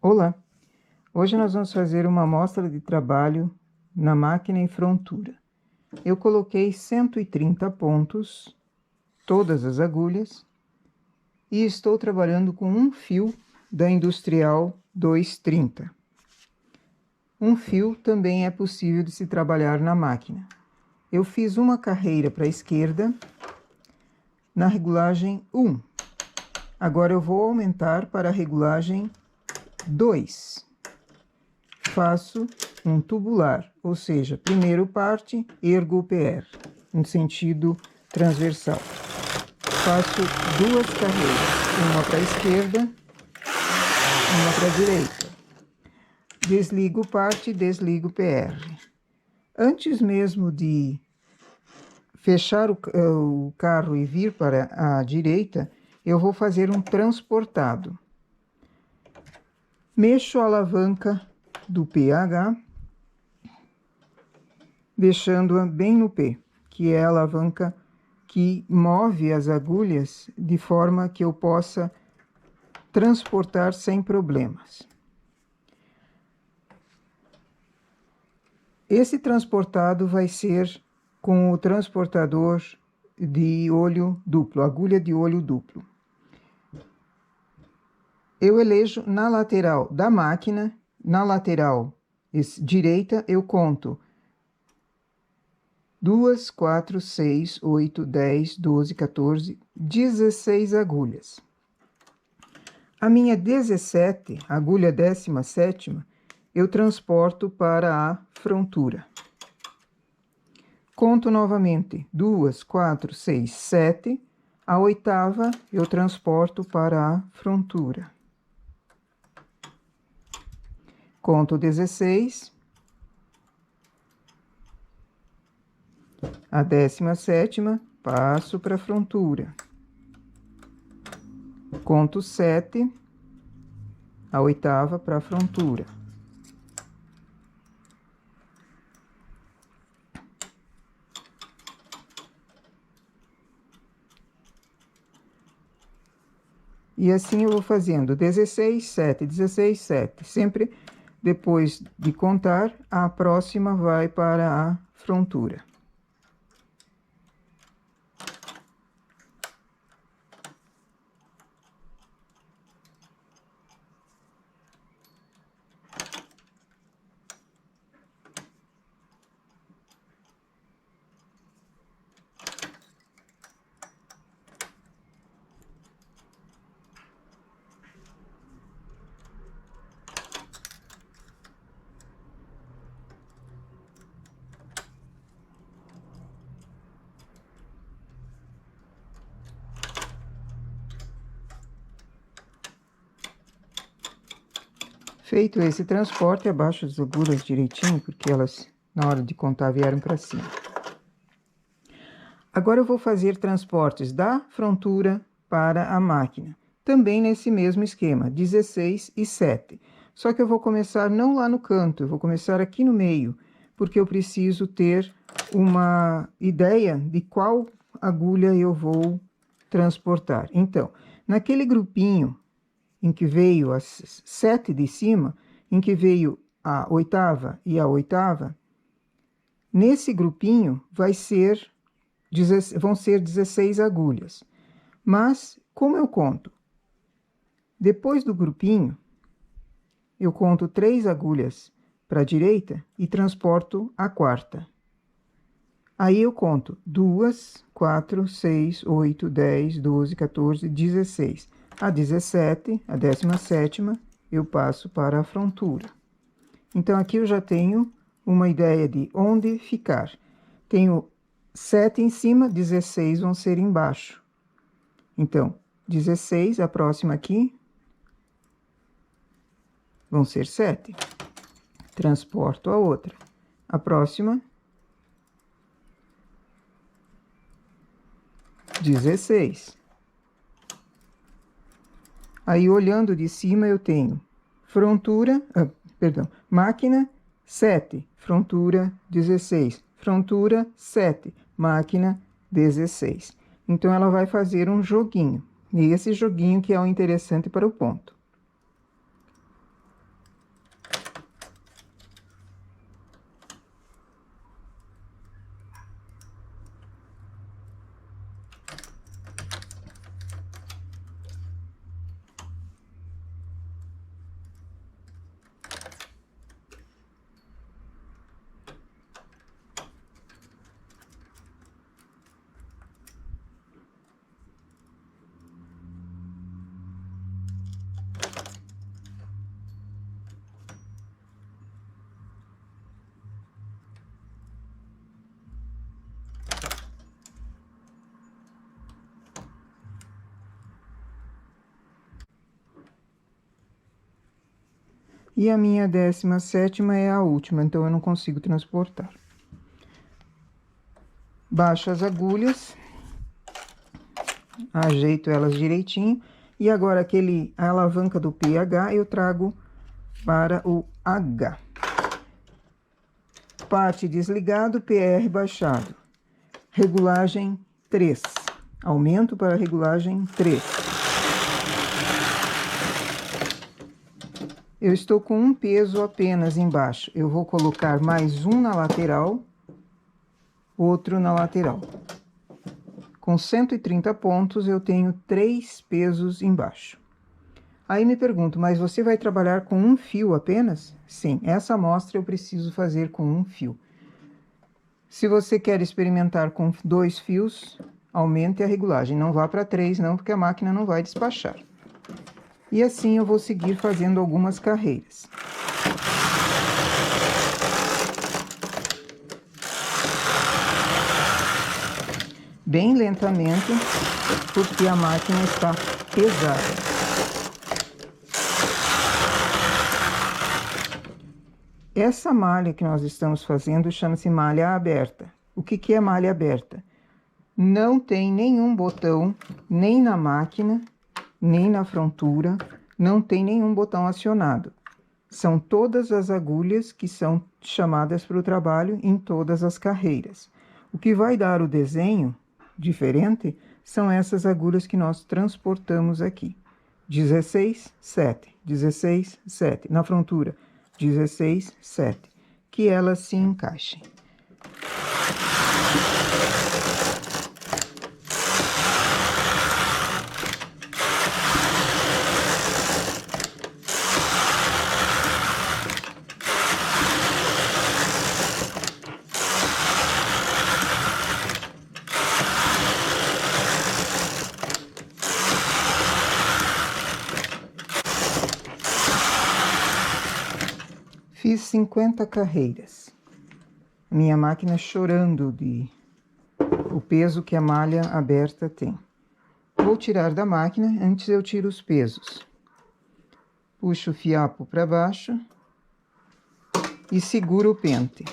Olá! Hoje nós vamos fazer uma amostra de trabalho na máquina em frontura. Eu coloquei 130 pontos, todas as agulhas, e estou trabalhando com um fio da Industrial 230. Um fio também é possível de se trabalhar na máquina. Eu fiz uma carreira para a esquerda na regulagem 1. Agora eu vou aumentar para a regulagem 2. Faço um tubular, ou seja, primeiro parte, ergo o PR, em sentido transversal. Faço duas carreiras, uma para a esquerda, uma para a direita. Desligo parte, desligo PR. Antes mesmo de fechar o carro e vir para a direita, eu vou fazer um transportado. Mexo a alavanca do PH, deixando-a bem no P, que é a alavanca que move as agulhas de forma que eu possa transportar sem problemas. Esse transportado vai ser com o transportador de olho duplo, agulha de olho duplo. Eu elejo na lateral da máquina, na lateral direita, eu conto 2, 4, 6, 8, 10, 12, 14, 16 agulhas. A minha 17, agulha 17ª, eu transporto para a frontura. Conto novamente 2, 4, 6, 7. A 8ª eu transporto para a frontura. Conto 16. A 17ª, passo para a frontura. Conto 7, a 8ª para a frontura. E assim eu vou fazendo 16, 7, 16, 7. Sempre depois de contar, a próxima vai para a frontura. Feito esse transporte, abaixo as agulhas direitinho, porque elas, na hora de contar, vieram para cima. Agora eu vou fazer transportes da frontura para a máquina. Também nesse mesmo esquema, 16 e 7. Só que eu vou começar não lá no canto, eu vou começar aqui no meio, porque eu preciso ter uma ideia de qual agulha eu vou transportar. Então, naquele grupinho em que veio as 7 de cima, em que veio a 8ª e a 8ª, nesse grupinho vão ser 16 agulhas. Mas, como eu conto? Depois do grupinho, eu conto 3 agulhas para a direita e transporto a 4ª. Aí eu conto 2, 4, 6, 8, 10, 12, 14, 16. A 17, a 17ª, eu passo para a frontura. Então, aqui eu já tenho uma ideia de onde ficar. Tenho 7 em cima, 16 vão ser embaixo. Então, 16, a próxima aqui, vão ser 7. Transporto a outra. A próxima, 16. Aí, olhando de cima, eu tenho máquina 7, frontura 16, frontura 7, máquina 16. Então, ela vai fazer um joguinho, e esse joguinho que é o interessante para o ponto. E a minha 17ª é a última, então eu não consigo transportar. Baixo as agulhas, ajeito elas direitinho. E agora a alavanca do pH eu trago para o H. Parte desligado, PR baixado. Regulagem 3. Aumento para regulagem 3. Eu estou com um peso apenas embaixo. Eu vou colocar mais um na lateral, outro na lateral. Com 130 pontos, eu tenho 3 pesos embaixo. Aí me pergunto, mas você vai trabalhar com um fio apenas? Sim, essa amostra eu preciso fazer com um fio. Se você quer experimentar com 2 fios, aumente a regulagem. Não vá para 3 não, porque a máquina não vai despachar. E assim eu vou seguir fazendo algumas carreiras. Bem lentamente, porque a máquina está pesada. Essa malha que nós estamos fazendo chama-se malha aberta. O que é malha aberta? Não tem nenhum botão, nem na máquina, nem na frontura, não tem nenhum botão acionado. São todas as agulhas que são chamadas para o trabalho em todas as carreiras. O que vai dar o desenho diferente são essas agulhas que nós transportamos aqui. 16, 7, 16, 7. Na frontura, 16, 7. Que elas se encaixem. Fiz 50 carreiras. Minha máquina chorando de o peso que a malha aberta tem. Vou tirar da máquina, antes eu tiro os pesos. Puxo o fiapo para baixo e seguro o pente.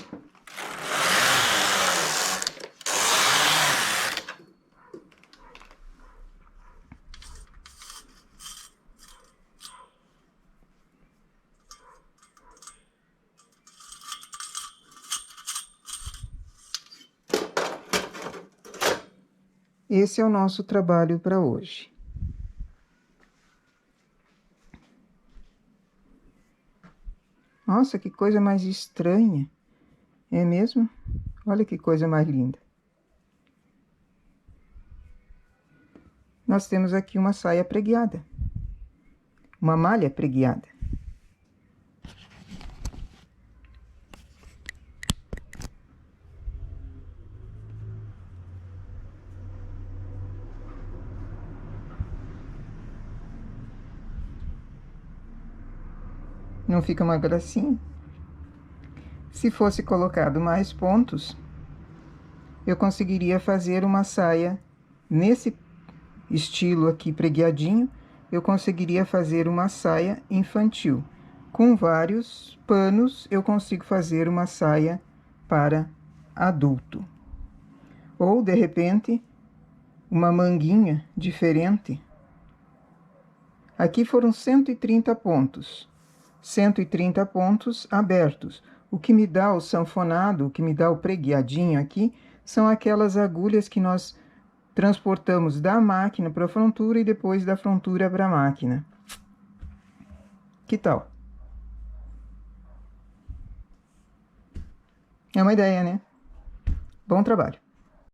Esse é o nosso trabalho para hoje. Nossa, que coisa mais estranha. É mesmo? Olha que coisa mais linda. Nós temos aqui uma saia pregueada. Uma malha pregueada. Não fica uma gracinha? Se fosse colocado mais pontos, eu conseguiria fazer uma saia nesse estilo aqui pregueadinho. Eu conseguiria fazer uma saia infantil. Com vários panos, eu consigo fazer uma saia para adulto. Ou, de repente, uma manguinha diferente. Aqui foram 130 pontos. 130 pontos abertos. O que me dá o sanfonado, o que me dá o pregueadinho aqui, são aquelas agulhas que nós transportamos da máquina para a frontura e depois da frontura para a máquina. Que tal? É uma ideia, né? Bom trabalho!